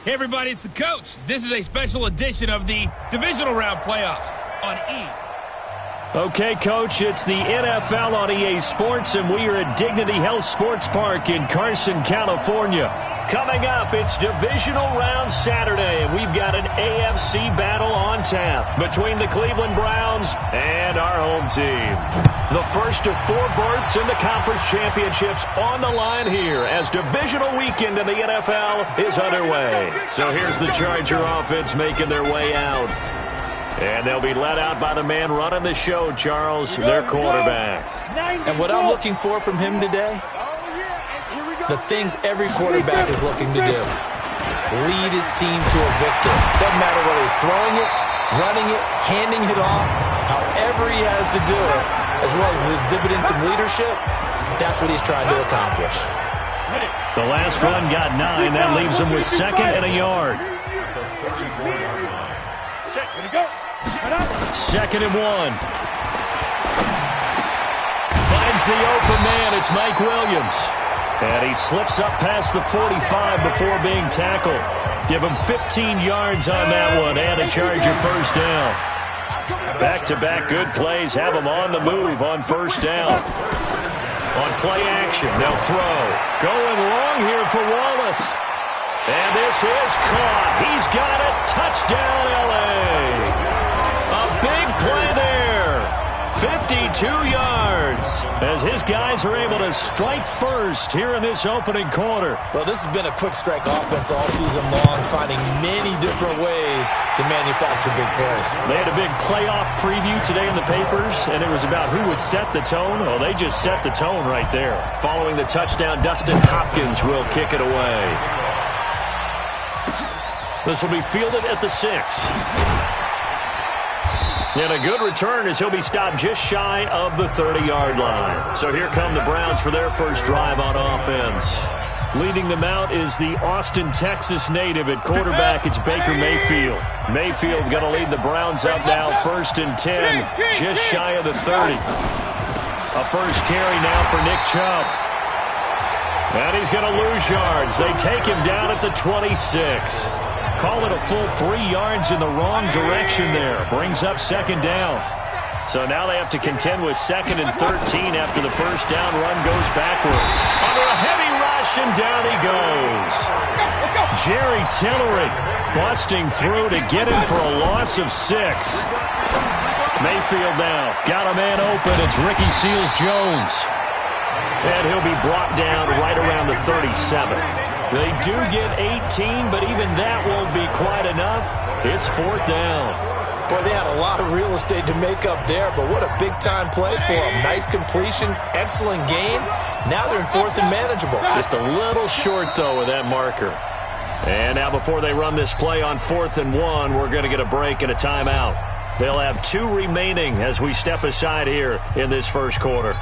Hey everybody, it's the coach. This is a special edition of the divisional round playoffs on E. Okay, Coach, it's the NFL on EA Sports, and we are at Dignity Health Sports Park in Carson, California. Coming up, it's Divisional Round Saturday, and we've got an AFC battle on tap between the Cleveland Browns and our home team. The first of 4 berths in the conference championships on the line here as divisional weekend in the NFL is underway. So here's the Charger offense making their way out. And they'll be led out by the man running the show, Charles, their quarterback. And what I'm looking for from him today, the things every quarterback is looking to do. Lead his team to a victory. Doesn't matter whether he's throwing it, running it, handing it off, however he has to do it, as well as exhibiting some leadership, that's what he's trying to accomplish. The last run got 9. That leaves him with 2nd and a yard. 2nd and 1. Finds the open man. It's Mike Williams. And he slips up past the 45 before being tackled. Give him 15 yards on that one and a Charger first down. Back-to-back good plays have him on the move on first down. On play action, they'll throw. Going long here for Wallace. And this is caught. He's got it. Touchdown, L.A. A big play there. 52 yards as his guys are able to strike first here in this opening quarter. Well, this has been a quick strike offense all season long, finding many different ways to manufacture big plays. They had a big playoff preview today in the papers, and it was about who would set the tone. Well, they just set the tone right there. Following the touchdown, Dustin Hopkins will kick it away. This will be fielded at the 6. And a good return as he'll be stopped just shy of the 30-yard line. So here come the Browns for their first drive on offense. Leading them out is the Austin, Texas native at quarterback. It's Baker Mayfield. Mayfield going to lead the Browns up now, 1st and 10, just shy of the 30. A first carry now for Nick Chubb. And he's going to lose yards. They take him down at the 26. Call it a full 3 yards in the wrong direction there. Brings up 2nd down. So now they have to contend with 2nd and 13 after the first down run goes backwards. Under a heavy rush, and down he goes. Jerry Tillery busting through to get him for a loss of 6. Mayfield now got a man open. It's Ricky Seals-Jones. And he'll be brought down right around the 37. They do get 18, but even that won't be quite enough. It's 4th down. Boy, they had a lot of real estate to make up there, but what a big-time play for them. Nice completion, excellent gain. Now they're in 4th and manageable. Just a little short, though, with that marker. And now before they run this play on 4th and 1, we're going to get a break and a timeout. They'll have 2 remaining as we step aside here in this first quarter.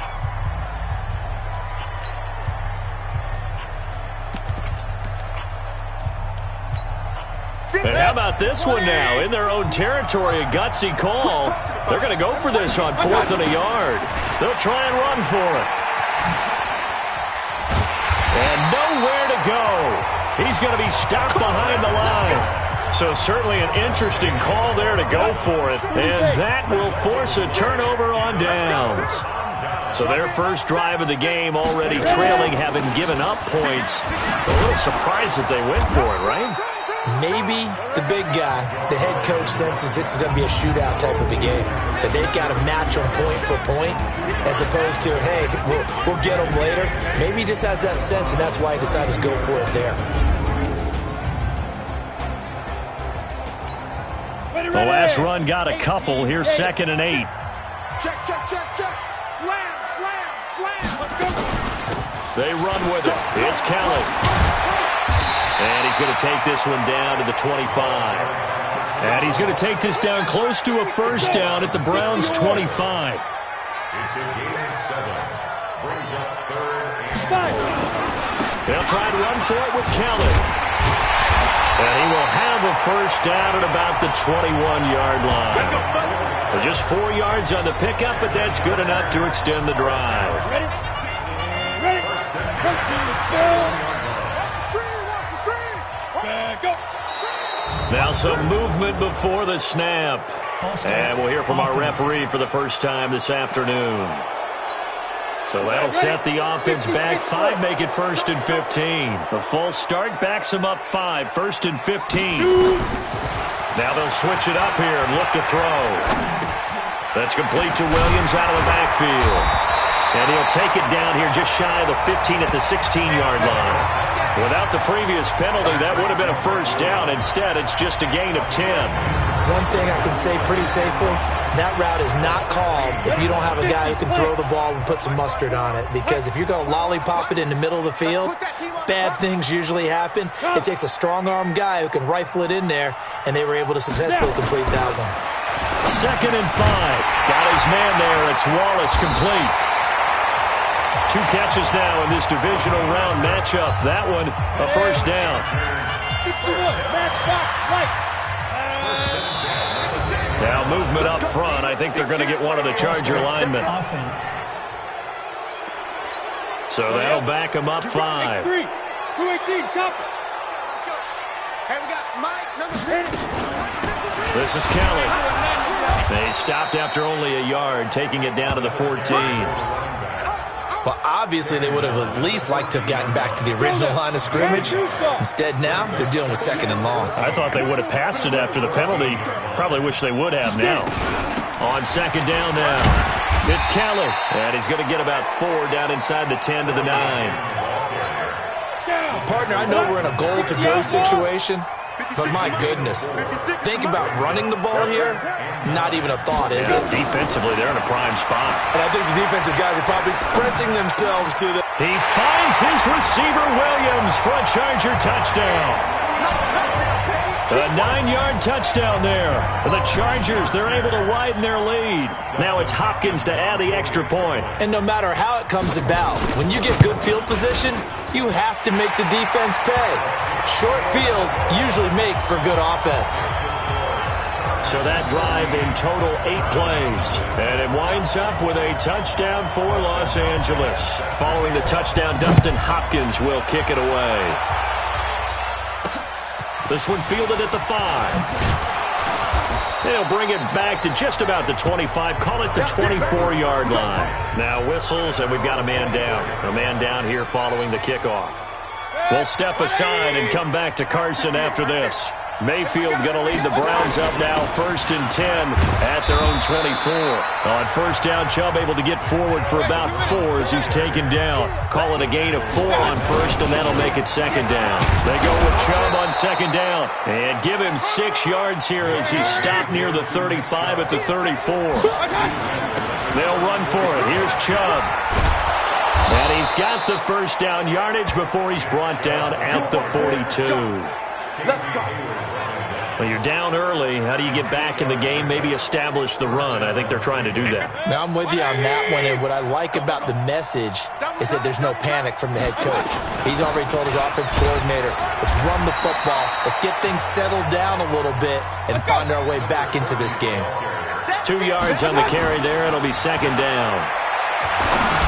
And how about this one now? In their own territory, a gutsy call. They're going to go for this on 4th and a yard. They'll try and run for it. And nowhere to go. He's going to be stopped behind the line. So certainly an interesting call there to go for it. And that will force a turnover on downs. So their first drive of the game already trailing, having given up points. A little surprised that they went for it, right? Maybe the big guy, the head coach, senses this is going to be a shootout type of a game. That they've got to match them point for point as opposed to, hey, we'll get them later. Maybe he just has that sense, and that's why he decided to go for it there. The last run got a couple. Here's 2nd and 8. Check. Slam. Let's go. They run with it. It's Kelly. And he's going to take this one down to the 25. And he's going to take this down close to a first down at the Browns' 25. It's a gain of 7. Brings up 3rd and 4. They'll try to run for it with Kelly. And he will have a first down at about the 21-yard line. Just 4 yards on the pickup, but that's good enough to extend the drive. Ready? Coaching the screen. Watch the screen. Now some movement before the snap. And we'll hear from our referee for the first time this afternoon. So that'll set the offense back 5, make it 1st and 15. The false start backs them up 5, 1st and 15. Now they'll switch it up here and look to throw. That's complete to Williams out of the backfield. And he'll take it down here just shy of the 15 at the 16-yard line. Without the previous penalty, that would have been a first down. Instead, it's just a gain of 10. One thing I can say pretty safely, that route is not called if you don't have a guy who can throw the ball and put some mustard on it. Because if you're going to lollipop it in the middle of the field, bad things usually happen. It takes a strong-arm guy who can rifle it in there, and they were able to successfully complete that one. 2nd and 5. Got his man there. It's Wallace complete. 2 catches now in this divisional round matchup. That one, a first down. Now movement up front. I think they're going to get one of the Charger linemen. So that'll back them up 5. 218, chop it. Let's go. Hey, we got Mike, number 3. This is Kelly. They stopped after only a yard, taking it down to the 14. Well, obviously, they would have at least liked to have gotten back to the original line of scrimmage. Instead, now, they're dealing with 2nd and long. I thought they would have passed it after the penalty. Probably wish they would have now. On 2nd down now, it's Kelly. And he's going to get about 4 down inside the 10 to the 9. Partner, I know we're in a goal-to-go situation, but my goodness, think about running the ball here. Not even a thought, is it? Defensively, they're in a prime spot. And I think the defensive guys are probably expressing themselves to the... He finds his receiver, Williams, for a Charger touchdown. A 9-yard touchdown there. The Chargers, they're able to widen their lead. Now it's Hopkins to add the extra point. And no matter how it comes about, when you get good field position, you have to make the defense pay. Short fields usually make for good offense. So that drive in total 8 plays. And it winds up with a touchdown for Los Angeles. Following the touchdown, Dustin Hopkins will kick it away. This one fielded at the 5. They'll bring it back to just about the 25. Call it the 24-yard line. Now whistles, and we've got a man down. A man down here following the kickoff. We'll step aside and come back to Carson after this. Mayfield going to lead the Browns up now, 1st and 10 at their own 24. On first down, Chubb able to get forward for about 4 as he's taken down. Call it a gain of 4 on first, and that'll make it 2nd down. They go with Chubb on 2nd down and give him 6 yards here as he's stopped near the 35 at the 34. They'll run for it. Here's Chubb. And he's got the first down yardage before he's brought down at the 42. Let's go. Well, you're down early. How do you get back in the game? Maybe establish the run. I think they're trying to do that. Now, I'm with you on that one, and what I like about the message is that there's no panic from the head coach. He's already told his offense coordinator, let's run the football, let's get things settled down a little bit, and find our way back into this game. 2 yards on the carry there. It'll be 2nd down.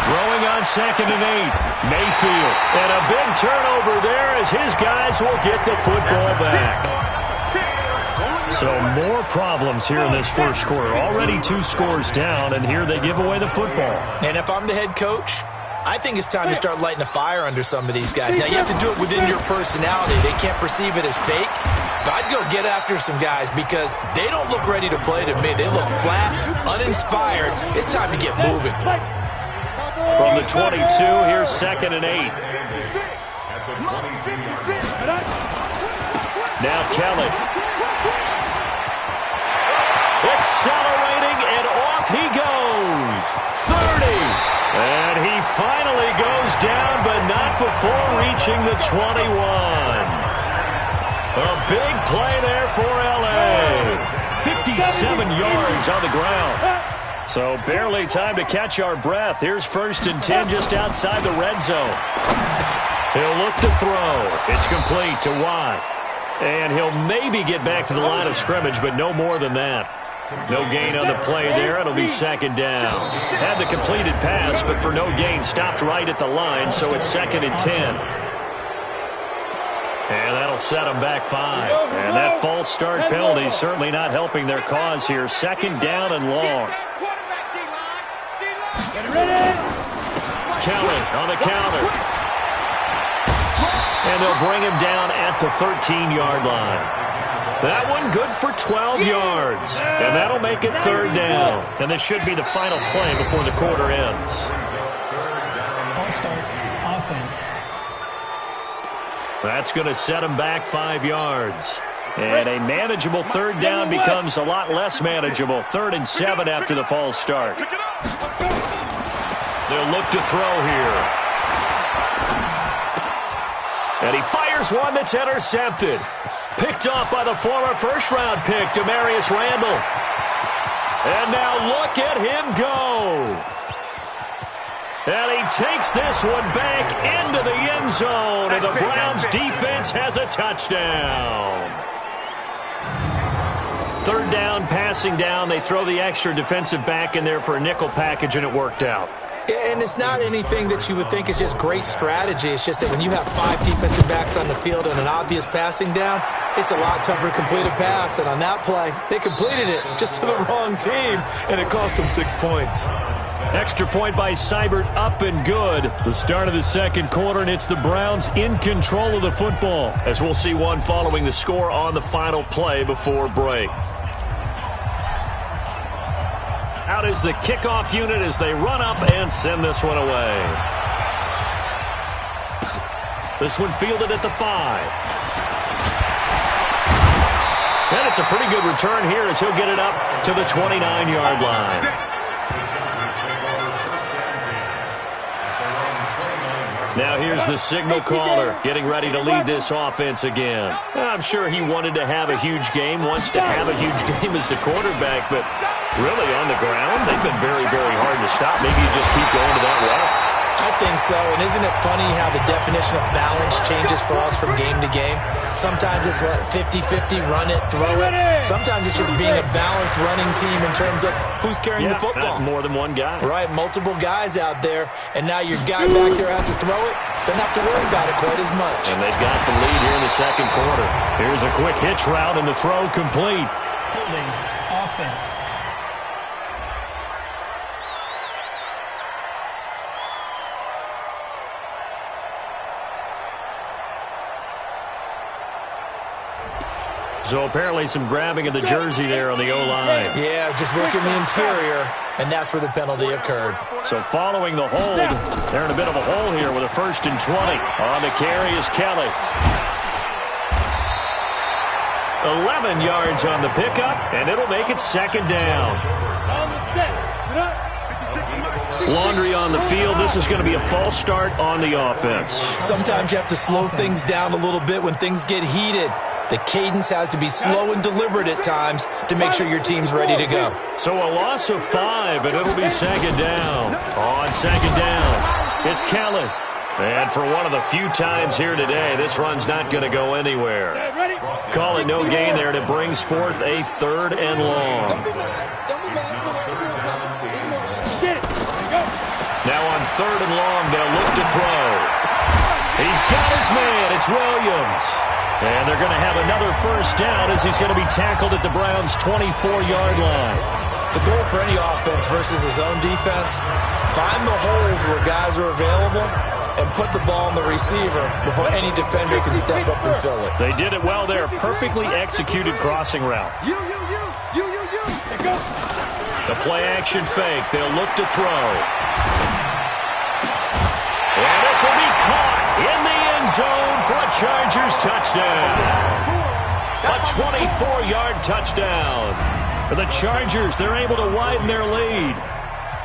Throwing on 2nd and 8. Mayfield. And a big turnover there as his guys will get the football back. So more problems here in this first quarter. Already 2 scores down, and here they give away the football. And if I'm the head coach, I think it's time to start lighting a fire under some of these guys. Now, you have to do it within your personality. They can't perceive it as fake. But I'd go get after some guys because they don't look ready to play to me. They look flat, uninspired. It's time to get moving. From the 22, here's 2nd and 8. Now Kelly. Accelerating, and off he goes. 30. And he finally goes down, but not before reaching the 21. A big play there for L.A. 57 yards on the ground. So barely time to catch our breath. Here's 1st and 10 just outside the red zone. He'll look to throw. It's complete to Watt. And he'll maybe get back to the line of scrimmage, but no more than that. No gain on the play there. It'll be 2nd down. Had the completed pass, but for no gain, stopped right at the line, so it's 2nd and 10. And that'll set them back 5. And that false start penalty is certainly not helping their cause here. Second down and long. Kelly on the counter. And they'll bring him down at the 13-yard line. That one good for 12 yards. And that'll make it third down. And this should be the final play before the quarter ends. False start, offense. That's going to set him back 5 yards. And a manageable third down becomes a lot less manageable. 3rd and 7 after the false start. They'll look to throw here. And he fires one that's intercepted. Picked off by the former first-round pick, Demarius Randall. And now look at him go. And he takes this one back into the end zone, and the Browns defense has a touchdown. Third down, passing down. They throw the extra defensive back in there for a nickel package, and it worked out. And it's not anything that you would think is just great strategy. It's just that when you have 5 defensive backs on the field and an obvious passing down, it's a lot tougher to complete a pass. And on that play, they completed it just to the wrong team, and it cost them 6 points. Extra point by Seibert, up and good. The start of the second quarter, and it's the Browns in control of the football, as we'll see one following the score on the final play before break. Out is the kickoff unit as they run up and send this one away. This one fielded at the 5. And it's a pretty good return here as he'll get it up to the 29-yard line. Now here's the signal caller getting ready to lead this offense again. I'm sure he wanted to have a huge game, wants to have a huge game as the quarterback, but really on the ground, they've been very, very hard to stop. Maybe you just keep going to that route. I think so, and isn't it funny how the definition of balance changes for us from game to game? Sometimes it's 50-50, run it, throw it. Sometimes it's just being a balanced running team in terms of who's carrying the football. More than one guy. Right, multiple guys out there, and now your guy back there has to throw it. Doesn't have to worry about it quite as much. And they've got the lead here in the second quarter. Here's a quick hitch route, and the throw complete. Holding offense. So apparently some grabbing of the jersey there on the O-line. Yeah, just working the interior, and that's where the penalty occurred. So following the hold, they're in a bit of a hole here with a 1st and 20. On the carry is Kelly. 11 yards on the pickup, and it'll make it 2nd down. Laundry on the field. This is going to be a false start on the offense. Sometimes you have to slow things down a little bit when things get heated. The cadence has to be slow and deliberate at times to make sure your team's ready to go. So a loss of 5, and it'll be 2nd down. On 2nd down, it's Kelly. And for one of the few times here today, this run's not going to go anywhere. Call it no gain there, and it brings forth a 3rd and long. Now on 3rd and long, they'll look to throw. He's got his man. It's Williams. And they're going to have another 1st down as he's going to be tackled at the Browns' 24-yard line. The goal for any offense versus his own defense, find the holes where guys are available and put the ball on the receiver before any defender can step up and fill it. They did it well there. Perfectly executed crossing route. The play-action fake. They'll look to throw. And this will be caught in the end zone for a Chargers touchdown. A 24-yard touchdown. For the Chargers, they're able to widen their lead.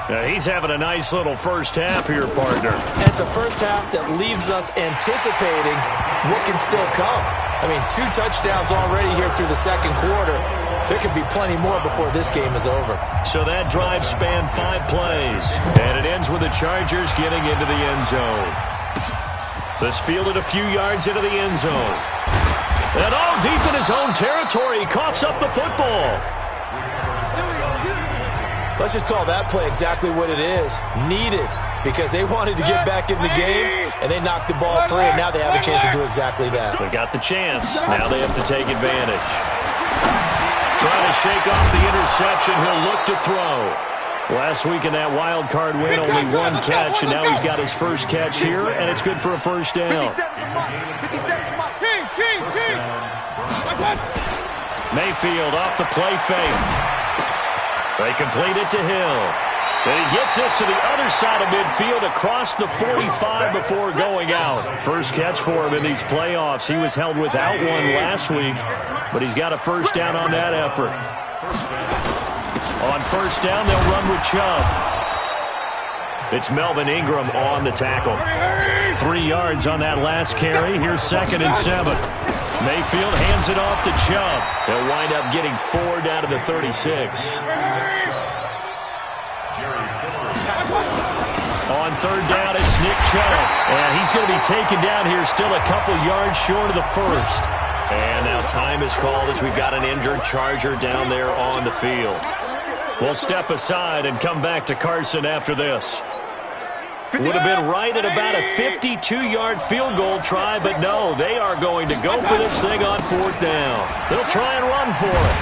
Now, he's having a nice little first half here, partner. And it's a first half that leaves us anticipating what can still come. I mean, 2 touchdowns already here through the second quarter. There could be plenty more before this game is over. So that drive spanned 5 plays, and it ends with the Chargers getting into the end zone. This fielded a few yards into the end zone. And all deep in his own territory, he coughs up the football. Let's just call that play exactly what it is. Needed, because they wanted to get back in the game, and they knocked the ball free, and now they have a chance to do exactly that. They got the chance. Now they have to take advantage. Trying to shake off the interception. He'll look to throw. Last week in that wild card win, only one catch, and now he's got his first catch here, and it's good for a first down. Mayfield off the play fake. They complete it to Hill. And he gets us to the other side of midfield across the 45 before going out. First catch for him in these playoffs. He was held without one last week, but he's got a first down on that effort. On first down, they'll run with Chubb. It's Melvin Ingram on the tackle. 3 yards on that last carry. Here's 2nd and 7. Mayfield hands it off to Chubb. They'll wind up getting 4 down to the 36. On third down, it's Nick Chubb. And he's going to be taken down here, still a couple yards short of the first. And now time is called as we've got an injured Charger down there on the field. We'll step aside and come back to Carson after this. Would have been right at about a 52-yard field goal try, but no, they are going to go for this thing on 4th down. They'll try and run for it.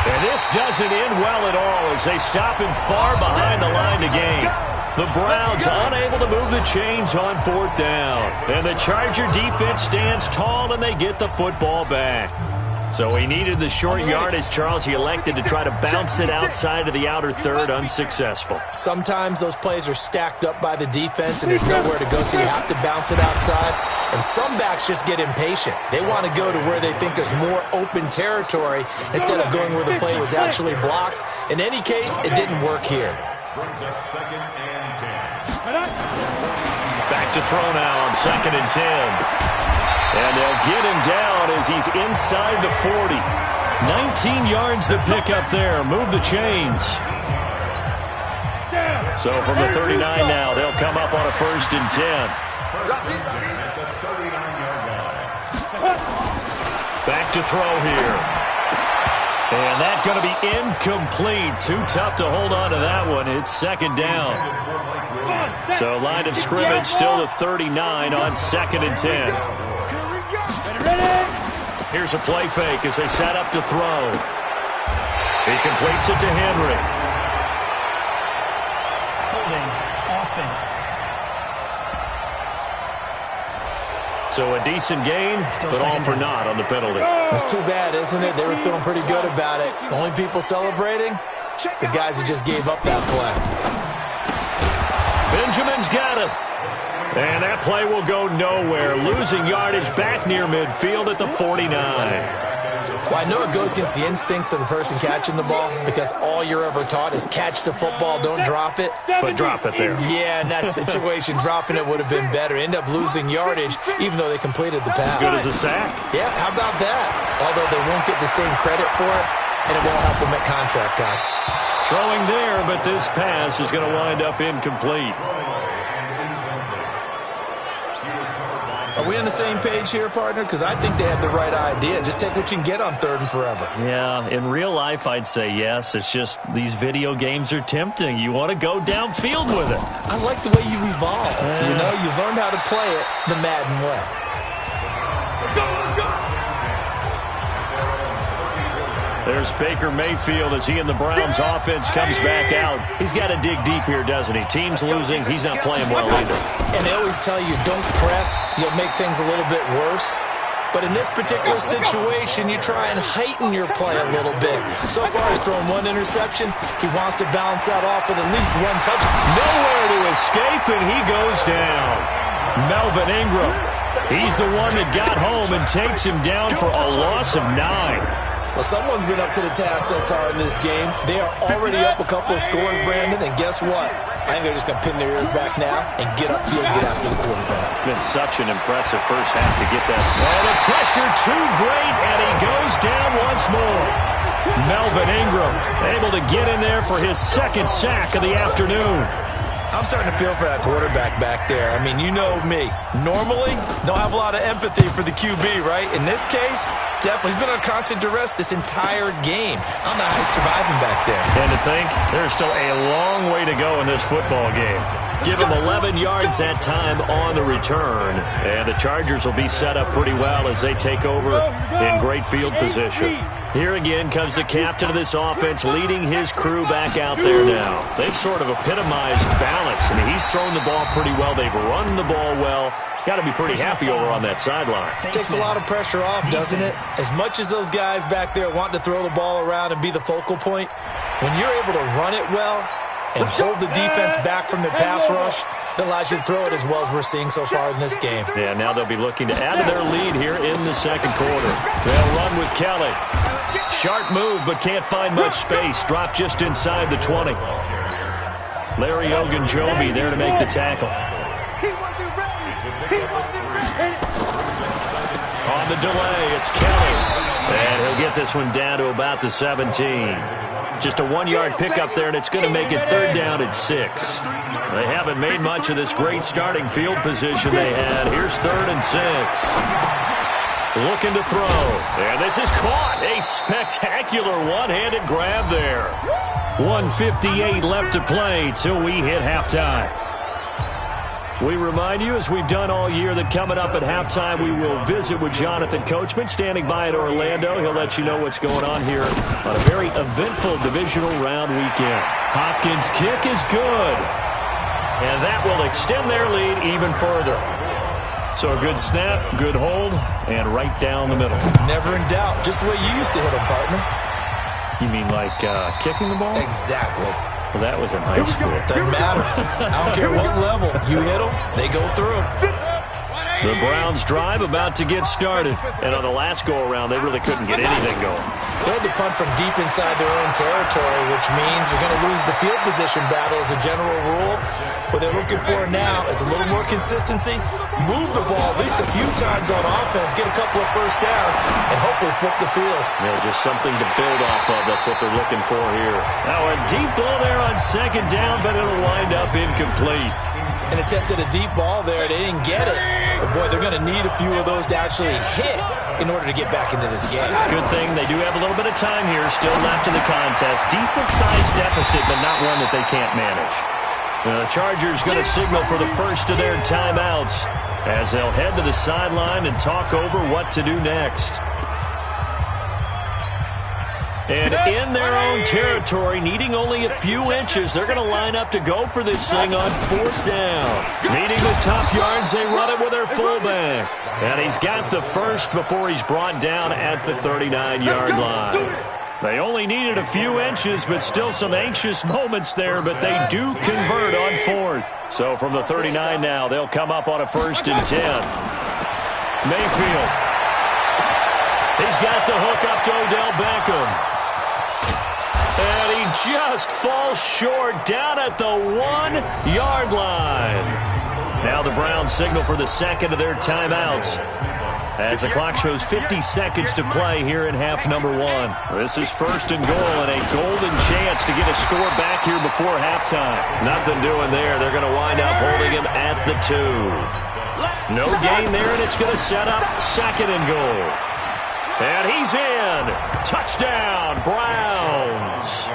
And this doesn't end well at all as they stop him far behind the line to gain. The Browns unable to move the chains on 4th down. And the Charger defense stands tall and they get the football back. So he needed the short yardage, Charles. He elected to try to bounce it outside of the outer third, unsuccessful. Sometimes those plays are stacked up by the defense and there's nowhere to go, so you have to bounce it outside. And some backs just get impatient. They want to go to where they think there's more open territory instead of going where the play was actually blocked. In any case, it didn't work here. Brings up 2nd and 10. Back to throw now on 2nd and 10. And they'll get him down as he's inside the 40. 19 yards to pick up there. Move the chains. So from the 39 now, they'll come up on a 1st and 10. At the 39-yard line. Back to throw here. And that's going to be incomplete. Too tough to hold on to that one. It's 2nd down. So line of scrimmage still the 39 on 2nd and 10. Here's a play fake as they set up to throw. He completes it to Henry. Holding offense. So a decent gain, but all for naught on the penalty. It's too bad, isn't it? They were feeling pretty good about it. The only people celebrating, the guys who just gave up that play. Benjamin's got it. And that play will go nowhere. Losing yardage back near midfield at the 49. Well, I know it goes against the instincts of the person catching the ball because all you're ever taught is catch the football, don't drop it. But drop it there. Yeah, in that situation, dropping it would have been better. End up losing yardage even though they completed the pass. Good as a sack. Yeah, how about that? Although they won't get the same credit for it, and it won't help them at contract time. Throwing there, but this pass is going to wind up incomplete. Are we on the same page here, partner? Because I think they had the right idea. Just take what you can get on 3rd and forever. Yeah, in real life, I'd say yes. It's just these video games are tempting. You want to go downfield with it. I like the way you evolved. You know, you learned how to play it the Madden way. There's Baker Mayfield as he and the Browns offense comes back out. He's got to dig deep here, doesn't he? Team's losing. He's not playing well either. And they always tell you, don't press. You'll make things a little bit worse. But in this particular situation, you try and heighten your play a little bit. So far, he's thrown 1 interception. He wants to balance that off with at least 1 touch. Nowhere to escape, and he goes down. Melvin Ingram. He's the one that got home and takes him down for a loss of 9. Well, someone's been up to the task so far in this game. They are already up a couple of scores, Brandon, and guess what? I think they're just going to pin their ears back now and get upfield and get after the quarterback. Been such an impressive first half to get that. Oh, the pressure too great, and he goes down once more. Melvin Ingram able to get in there for his 2nd sack of the afternoon. I'm starting to feel for that quarterback back there. I mean, you know me. Normally, don't have a lot of empathy for the QB, right? In this case, definitely. He's been under constant duress this entire game. I don't know how he's surviving back there. And to think, there's still a long way to go in this football game. Give him 11 yards that time on the return. And the Chargers will be set up pretty well as they take over in great field position. Here again comes the captain of this offense leading his crew back out there now. They've sort of epitomized balance. I mean, he's thrown the ball pretty well. They've run the ball well. Got to be pretty happy over on that sideline. Takes a lot of pressure off, doesn't it? As much as those guys back there want to throw the ball around and be the focal point, when you're able to run it well and hold the defense back from their pass rush, it allows you to throw it as well as we're seeing so far in this game. Yeah, now they'll be looking to add to their lead here in the second quarter. They'll run with Kelly. Sharp move, but can't find much space. Drop just inside the 20. Larry Ogunjobi there to make the tackle. On the delay, it's Kelly. And he'll get this one down to about the 17. Just a 1-yard pickup there, and it's going to make it third down at 6. They haven't made much of this great starting field position they had. Here's 3rd and 6. Looking to throw. And this is caught. A spectacular one-handed grab there. 1:58 left to play till we hit halftime. We remind you, as we've done all year, that coming up at halftime, we will visit with Jonathan Coachman, standing by in Orlando. He'll let you know what's going on here on a very eventful divisional round weekend. Hopkins' kick is good. And that will extend their lead even further. So a good snap, good hold, and right down the middle. Never in doubt. Just the way you used to hit them, partner. You mean like kicking the ball? Exactly. Well, that was in high school. Doesn't matter. I don't care what level. You hit them, they go through. The Browns drive about to get started. And on the last go-around, they really couldn't get anything going. They had to punt from deep inside their own territory, which means you're going to lose the field position battle as a general rule. What they're looking for now is a little more consistency, move the ball at least a few times on offense, get a couple of first downs, and hopefully flip the field. Yeah, just something to build off of. That's what they're looking for here. Now a deep ball there on 2nd down, but it'll wind up incomplete. An attempt at a deep ball there. They didn't get it. But, boy, they're going to need a few of those to actually hit in order to get back into this game. Good thing they do have a little bit of time here still left in the contest. Decent-sized deficit, but not one that they can't manage. The Chargers going to signal for the first of their timeouts as they'll head to the sideline and talk over what to do next. And in their own territory, needing only a few inches, they're going to line up to go for this thing on 4th down. Needing the tough yards, they run it with their fullback. And he's got the first before he's brought down at the 39-yard line. They only needed a few inches, but still some anxious moments there, but they do convert on 4th. So from the 39 now, they'll come up on a 1st and 10. Mayfield. He's got the hook up to Odell Beckham. And he just falls short down at the 1-yard line. Now the Browns signal for the second of their timeouts as the clock shows 50 seconds to play here in half number 1. This is 1st and goal and a golden chance to get a score back here before halftime. Nothing doing there. They're going to wind up holding him at the 2. No gain there, and it's going to set up 2nd and goal. And he's in. Touchdown, Browns.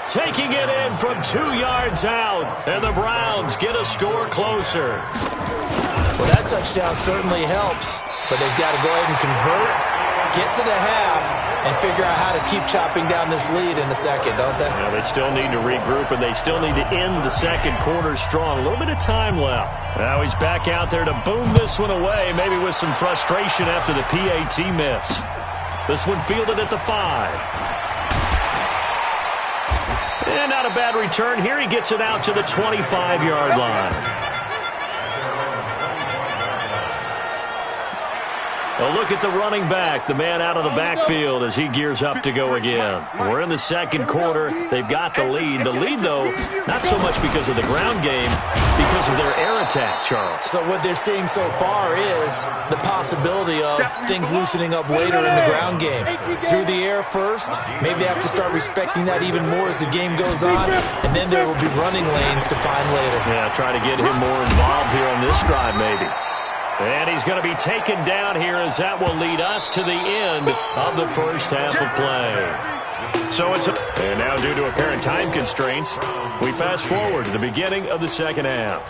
Taking it in from 2 yards out. And the Browns get a score closer. Well, that touchdown certainly helps. But they've got to go ahead and convert, get to the half, and figure out how to keep chopping down this lead in the second, don't they? Yeah, they still need to regroup, and they still need to end the second quarter strong. A little bit of time left. Now he's back out there to boom this one away, maybe with some frustration after the PAT miss. This one fielded at the 5. And not a bad return here. He gets it out to the 25-yard line. A look at the running back, the man out of the backfield as he gears up to go again. We're in the second quarter. They've got the lead. The lead, though, not so much because of the ground game, because of their air attack, Charles. So what they're seeing so far is the possibility of things loosening up later in the ground game. Through the air first, maybe they have to start respecting that even more as the game goes on, and then there will be running lanes to find later. Yeah, try to get him more involved here on this drive, maybe. And he's going to be taken down here as that will lead us to the end of the first half of play. So and now due to apparent time constraints, we fast forward to the beginning of the second half.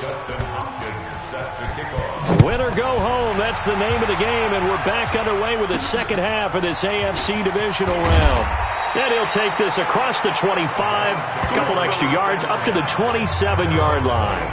Win or go home, that's the name of the game, and we're back underway with the second half of this AFC divisional round. And he'll take this across the 25, a couple extra yards, up to the 27-yard line.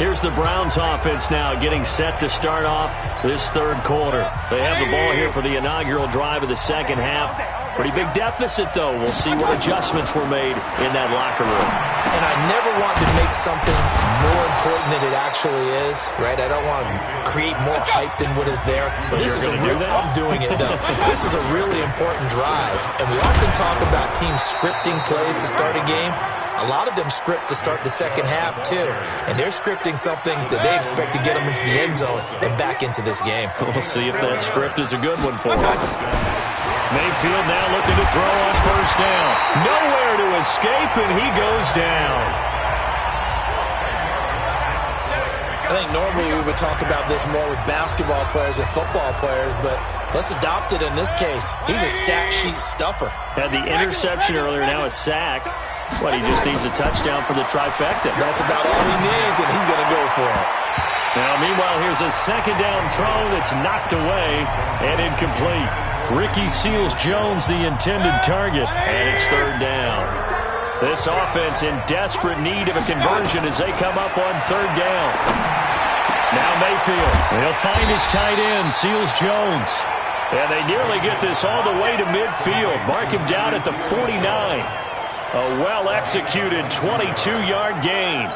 Here's the Browns offense now getting set to start off this third quarter. They have the ball here for the inaugural drive of the second half. Pretty big deficit, though. We'll see what adjustments were made in that locker room. And I never want to make something more important than it actually is, right? I don't want to create more hype than what is there. But this is I'm doing it, though. This is a really important drive. And we often talk about teams scripting plays to start a game. A lot of them script to start the second half, too. And they're scripting something that they expect to get them into the end zone and back into this game. We'll see if that script is a good one for them. Mayfield now looking to throw on first down. Nowhere to escape, and he goes down. I think normally we would talk about this more with basketball players and football players, but let's adopt it in this case. He's a stat sheet stuffer. Had the interception earlier, now a sack. What, he just needs a touchdown for the trifecta. That's about all he needs, and he's going to go for it. Now, meanwhile, here's a second down throw that's knocked away and incomplete. Ricky Seals-Jones, the intended target, and it's third down. This offense in desperate need of a conversion as they come up on third down. Now Mayfield. He'll find his tight end, Seals-Jones. And they nearly get this all the way to midfield. Mark him down at the 49. A well-executed 22-yard gain.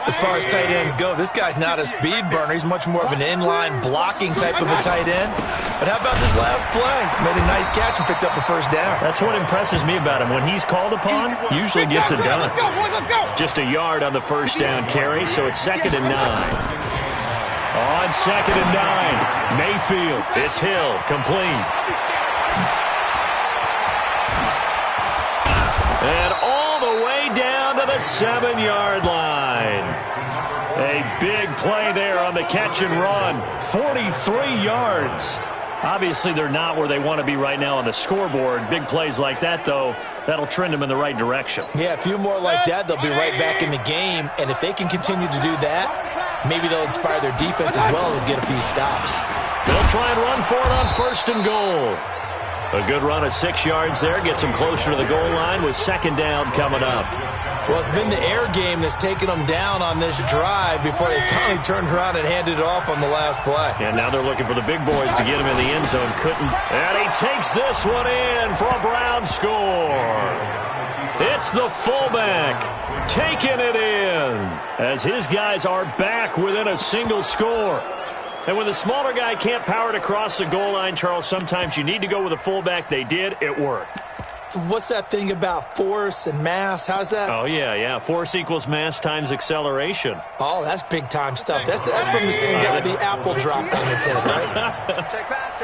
As far as tight ends go, this guy's not a speed burner. He's much more of an inline blocking type of a tight end. But how about this last play? Made a nice catch and picked up a first down. That's what impresses me about him. When he's called upon, usually gets it done. Just a yard on the first down carry, so it's 2nd and 9. On 2nd and 9, Mayfield. It's Hill, complete. And all the way down to the 7-yard line. A big play there on the catch and run. 43 yards. Obviously, they're not where they want to be right now on the scoreboard. Big plays like that, though, that'll trend them in the right direction. Yeah, a few more like that, they'll be right back in the game. And if they can continue to do that, maybe they'll inspire their defense as well and get a few stops. They'll try and run for it on 1st and goal. A good run of 6 yards there. Gets them closer to the goal line with 2nd down coming up. Well, it's been the air game that's taken them down on this drive before they finally turned around and handed it off on the last play. And now they're looking for the big boys to get him in the end zone. Couldn't. And he takes this one in for a Brown score. It's the fullback taking it in as his guys are back within a single score. And when the smaller guy can't power it across the goal line, Charles, sometimes you need to go with a fullback. They did. It worked. What's that thing about force and mass? How's that? Oh, yeah. Force equals mass times acceleration. Oh, that's big-time stuff. That's from the same guy the apple dropped on his head, right? Check pass.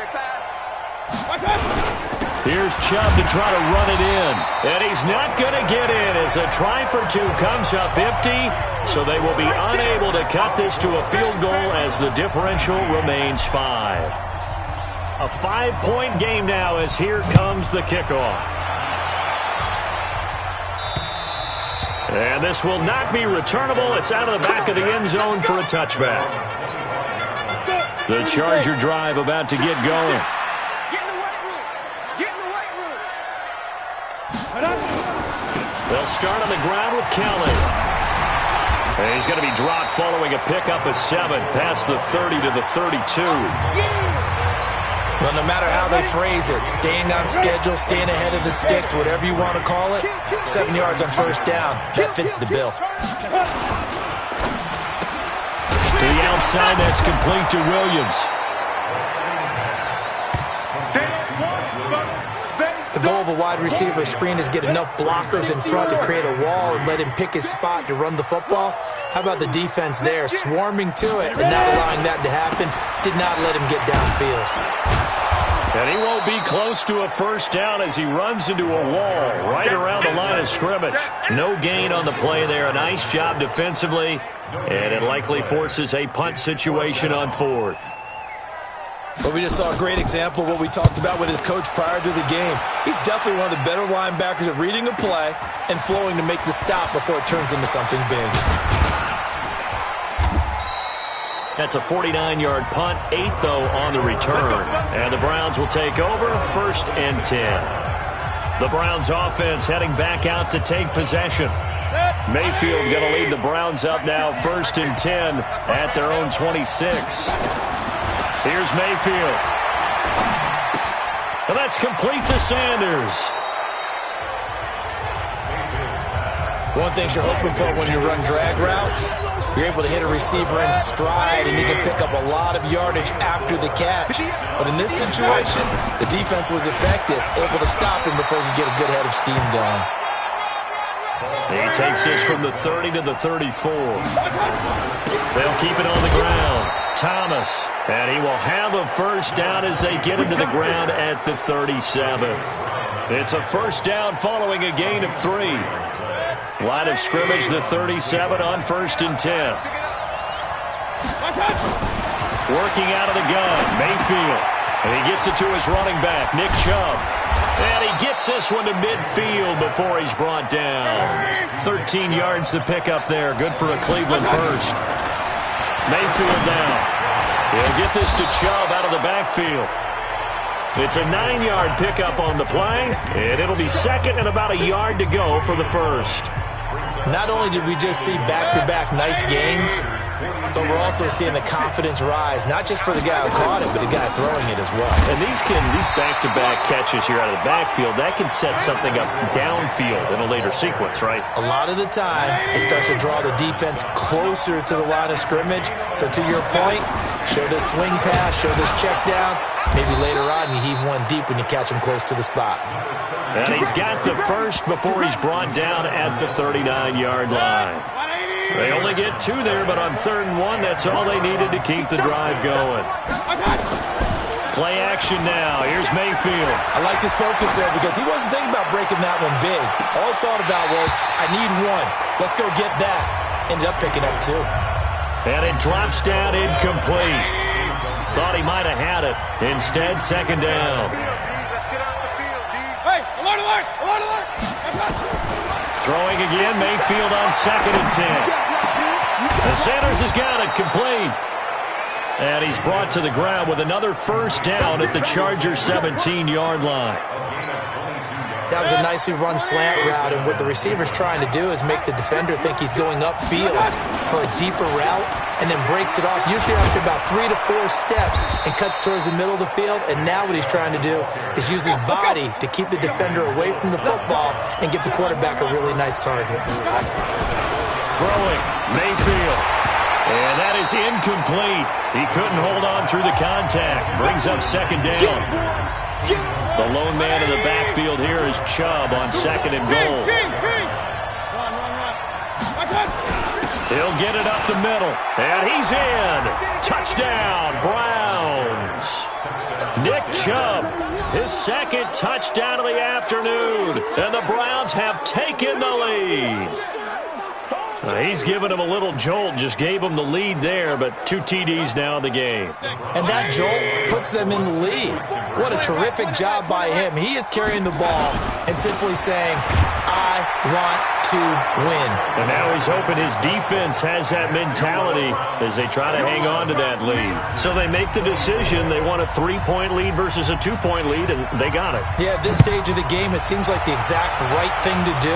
Here's Chubb to try to run it in. And he's not going to get in as a try for 2 comes up empty. So they will be unable to cut this to a field goal as the differential remains 5. A 5-point game now as here comes the kickoff. And this will not be returnable. It's out of the back of the end zone for a touchback. The Charger drive about to get going. Get in the weight room. Get in the weight room. They'll start on the ground with Kelly. And he's going to be dropped following a pickup of 7 past the 30 to the 32. Well, no matter how they phrase it, staying on schedule, staying ahead of the sticks, whatever you want to call it, 7 yards on first down, that fits the bill. To the side, that's complete to Williams. The goal of a wide receiver screen is get enough blockers in front to create a wall and let him pick his spot to run the football. How about the defense there, swarming to it and not allowing that to happen? Did not let him get downfield. And he won't be close to a first down as he runs into a wall right around the line of scrimmage. No gain on the play there. A nice job defensively, and it likely forces a punt situation on fourth. But we just saw a great example of what we talked about with his coach prior to the game. He's definitely one of the better linebackers at reading a play and flowing to make the stop before it turns into something big. That's a 49-yard punt, 8 though on the return. And the Browns will take over, 1st and 10. The Browns offense heading back out to take possession. Mayfield going to lead the Browns up now, 1st and 10 at their own 26. Here's Mayfield. And that's complete to Sanders. One thing you're hoping for when you run drag routes, you're able to hit a receiver in stride, and you can pick up a lot of yardage after the catch. But in this situation, the defense was effective, able to stop him before he could get a good head of steam going. He takes this from the 30 to the 34. They'll keep it on the ground. Thomas, and he will have a first down as they get him to the ground at the 37. It's a first down following a gain of 3. Line of scrimmage, the 37 on 1st and 10. Working out of the gun, Mayfield. And he gets it to his running back, Nick Chubb. And he gets this one to midfield before he's brought down. 13 yards to pick up there. Good for a Cleveland first. Mayfield now. He'll get this to Chubb out of the backfield. It's a 9-yard pickup on the play, and it'll be 2nd and about a yard to go for the first. Not only did we just see back-to-back nice gains, but we're also seeing the confidence rise, not just for the guy who caught it, but the guy throwing it as well. And these back-to-back catches here out of the backfield, that can set something up downfield in a later sequence, right? A lot of the time, it starts to draw the defense closer to the line of scrimmage. So to your point, show this swing pass, show this check down. Maybe later on you heave one deep when you catch him close to the spot. And he's got the first before he's brought down at the 39-yard line. They only get 2 there, but on 3rd and 1, that's all they needed to keep the drive going. Play action now. Here's Mayfield. I like his focus there because he wasn't thinking about breaking that one big. All he thought about was, I need 1. Let's go get that. Ended up picking up 2. And it drops down incomplete. Thought he might have had it. Instead, 2nd down. Hey, alert, alert, alert, alert. Throwing again, Mayfield on 2nd and 10. And Sanders has got it complete. And he's brought to the ground with another first down at the Chargers' 17-yard line. That was a nicely run slant route, and what the receiver's trying to do is make the defender think he's going upfield for a deeper route, and then breaks it off, usually after about 3 to 4 steps, and cuts towards the middle of the field. And now what he's trying to do is use his body to keep the defender away from the football and give the quarterback a really nice target. Throwing, Mayfield. And that is incomplete. He couldn't hold on through the contact. Brings up 2nd down. The lone man in the backfield here is Chubb on 2nd and goal. He'll get it up the middle, and he's in. Touchdown, Browns. Nick Chubb, his 2nd touchdown of the afternoon, and the Browns have taken the lead. He's given him a little jolt, just gave him the lead there, but 2 TDs now in the game. And that jolt puts them in the lead. What a terrific job by him. He is carrying the ball and simply saying, I want to win. And now he's hoping his defense has that mentality as they try to hang on to that lead. So they make the decision. They want a 3-point lead versus a 2-point lead, and they got it. Yeah, at this stage of the game, it seems like the exact right thing to do.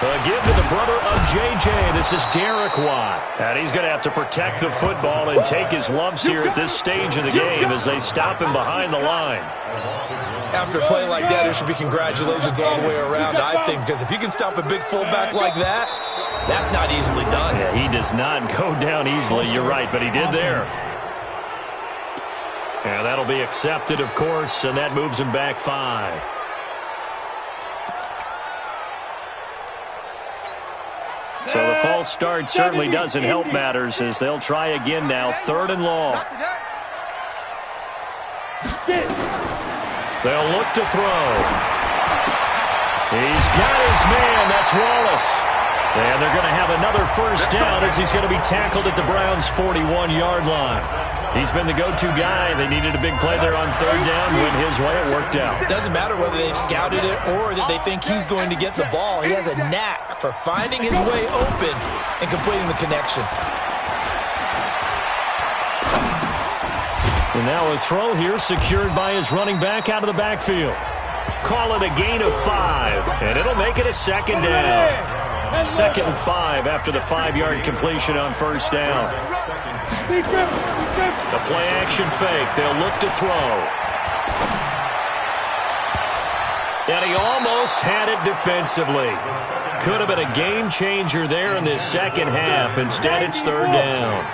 A give to the brother of J.J. This is Derek Watt. And he's going to have to protect the football and take his lumps here at this stage of the game as they stop him behind the line. After a play like that, there should be congratulations all the way around, I think, because if you can stop a big fullback like that, that's not easily done. Yeah, he does not go down easily, you're right, but he did there. And that'll be accepted, of course, and that moves him back 5. So the false start certainly doesn't help matters as they'll try again now, 3rd and long. They'll look to throw. He's got his man. That's Wallace. And they're going to have another first down as he's going to be tackled at the Browns' 41-yard line. He's been the go-to guy. They needed a big play there on 3rd down. Went his way. It worked out. Doesn't matter whether they've scouted it or that they think he's going to get the ball. He has a knack for finding his way open and completing the connection. And now a throw here secured by his running back out of the backfield. Call it a gain of 5, and it'll make it a 2nd down. 2nd and 5 after the 5-yard completion on 1st down. The play-action fake. They'll look to throw. And he almost had it defensively. Could have been a game-changer there in this second half. Instead, it's 3rd down.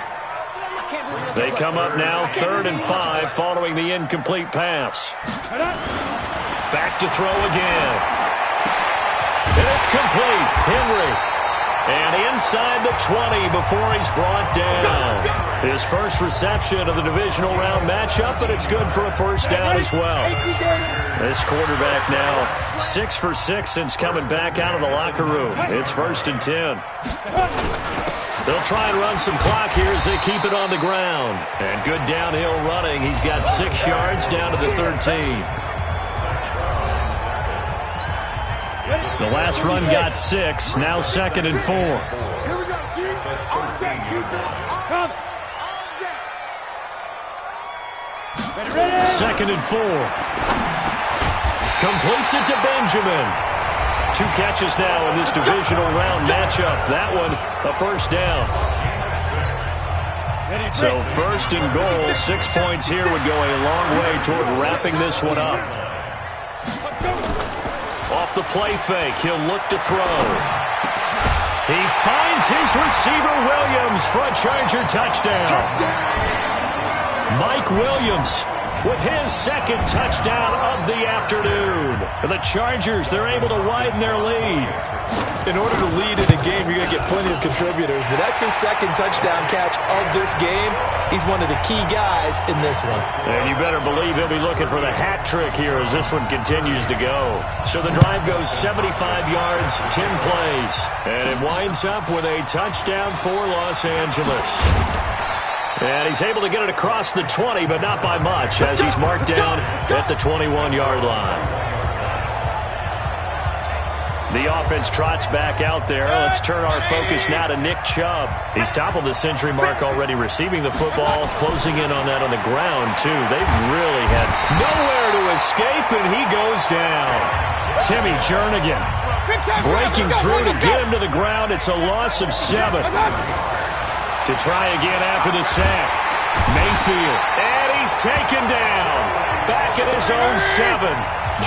They come up now 3rd and 5 following the incomplete pass. Back to throw again. And it's complete. Henry. And inside the 20 before he's brought down. His first reception of the divisional round matchup, but it's good for a first down as well. This quarterback now 6 for 6 since coming back out of the locker room. It's 1st and 10. They'll try and run some clock here as they keep it on the ground. And good downhill running. He's got 6 yards down to the 13. The last run got 6. Now 2nd and 4. Here we go, D. On deck, defense. Come. On deck. 2nd and 4. Completes it to Benjamin. 2 catches now in this divisional round matchup. That one, a first down. So 1st and goal, 6 points here would go a long way toward wrapping this one up. Off the play fake, he'll look to throw. He finds his receiver Williams for a Charger touchdown. Mike Williams with his 2nd touchdown of the afternoon. For the Chargers, they're able to widen their lead. In order to lead in a game, you're going to get plenty of contributors, but that's his 2nd touchdown catch of this game. He's one of the key guys in this one. And you better believe he'll be looking for the hat trick here as this one continues to go. So the drive goes 75 yards, 10 plays, and it winds up with a touchdown for Los Angeles. And he's able to get it across the 20, but not by much, as he's marked down at the 21-yard line. The offense trots back out there. Let's turn our focus now to Nick Chubb. He's toppled the century mark already, receiving the football, closing in on that on the ground, too. They've really had nowhere to escape, and he goes down. Timmy Jernigan breaking through to get him to the ground. It's a loss of 7. To try again after the sack. Mayfield. And he's taken down. Back at his own 7.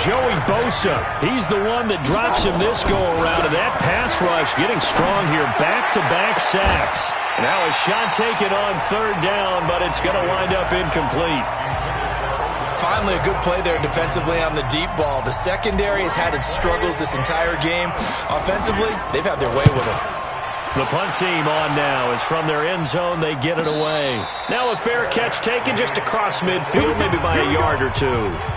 Joey Bosa. He's the one that drops him this go-around. And that pass rush getting strong here. Back-to-back sacks. Now a shot taken on 3rd down, but it's going to wind up incomplete. Finally, a good play there defensively on the deep ball. The secondary has had its struggles this entire game. Offensively, they've had their way with it. The punt team on now is from their end zone. They get it away. Now a fair catch taken just across midfield, maybe by a yard or 2.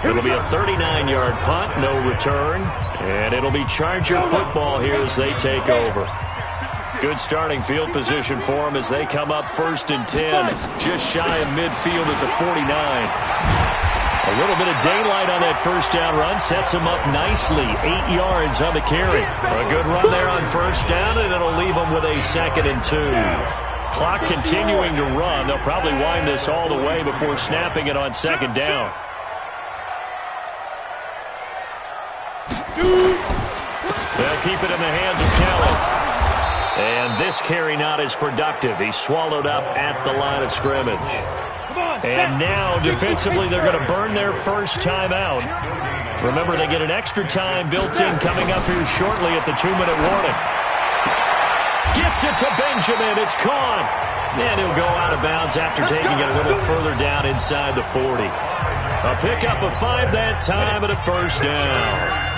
It'll be a 39-yard punt, no return. And it'll be Charger football here as they take over. Good starting field position for them as they come up 1st and 10. Just shy of midfield at the 49. A little bit of daylight on that first down run sets him up nicely. 8 yards on the carry. A good run there on 1st down, and it'll leave him with a 2nd and 2. Clock continuing to run. They'll probably wind this all the way before snapping it on 2nd down. They'll keep it in the hands of Kelly. And this carry not as productive. He's swallowed up at the line of scrimmage. And now, defensively, they're going to burn their first timeout. Remember, they get an extra time built in coming up here shortly at the 2-minute warning. Gets it to Benjamin. It's caught. And he'll go out of bounds after taking it a little further down inside the 40. A pickup of 5 that time and a first down.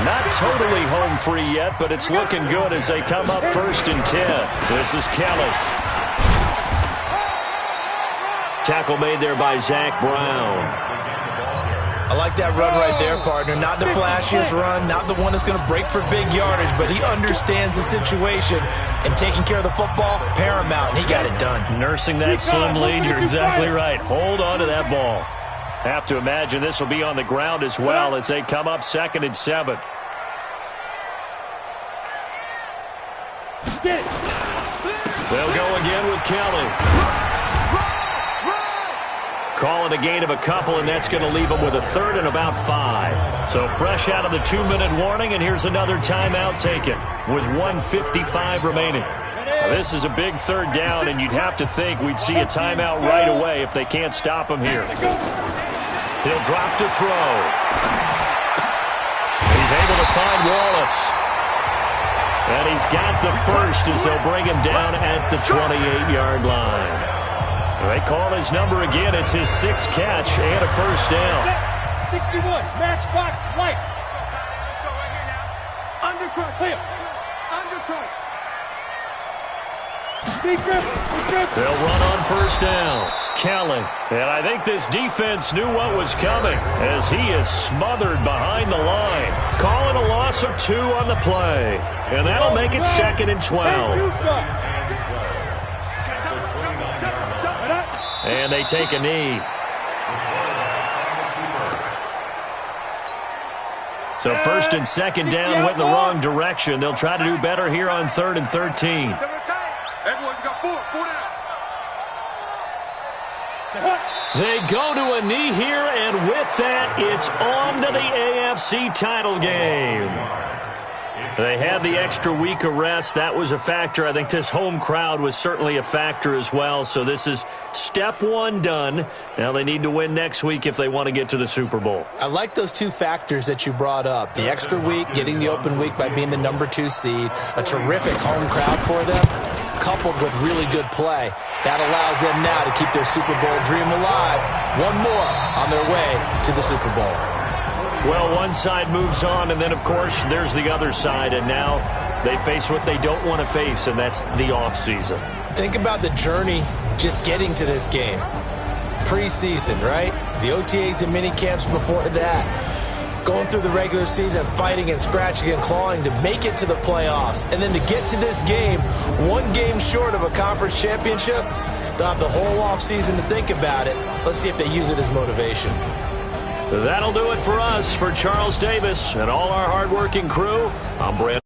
Not totally home free yet, but it's looking good as they come up 1st and 10. This is Kelly. Tackle made there by Zach Brown. I like that run right there, partner. Not the flashiest run, not the one that's going to break for big yardage, but he understands the situation, and taking care of the football, paramount, and he got it done. Nursing that slim lead, you're exactly right. Hold on to that ball. Have to imagine this will be on the ground as well as they come up 2nd and 7. They'll go again with Kelly. Calling a gain of a couple, and that's going to leave them with a 3rd and about 5. So fresh out of the 2-minute warning, and here's another timeout taken with 1:55 remaining. Now, this is a big 3rd down, and you'd have to think we'd see a timeout right away if they can't stop him here. He'll drop to throw. He's able to find Wallace. And he's got the first as they'll bring him down at the 28-yard line. They call his number again. It's his 6th catch and a first down. 61, matchbox lights. Let's go right here now. Undercrush, clear. Undercrush. They'll run on first down. Kelly. And I think this defense knew what was coming as he is smothered behind the line. Calling a loss of 2 on the play. And that'll make it 2nd and 12. And they take a knee. So 1st and 2nd down went in the wrong direction. They'll try to do better here on 3rd and 13. They go to a knee here, and with that, it's on to the AFC title game. They had the extra week of rest. That was a factor. I think this home crowd was certainly a factor as well. So this is step 1 done. Now they need to win next week if they want to get to the Super Bowl. I like those 2 factors that you brought up. The extra week, getting the open week by being the number 2 seed, a terrific home crowd for them, coupled with really good play. That allows them now to keep their Super Bowl dream alive. One more on their way to the Super Bowl. Well, one side moves on, and then, of course, there's the other side, and now they face what they don't want to face, and that's the offseason. Think about the journey just getting to this game. Preseason, right? The OTAs and mini camps before that. Going through the regular season, fighting and scratching and clawing to make it to the playoffs. And then to get to this game, 1 game short of a conference championship, they'll have the whole offseason to think about it. Let's see if they use it as motivation. That'll do it for us. For Charles Davis and all our hardworking crew, I'm Brandon.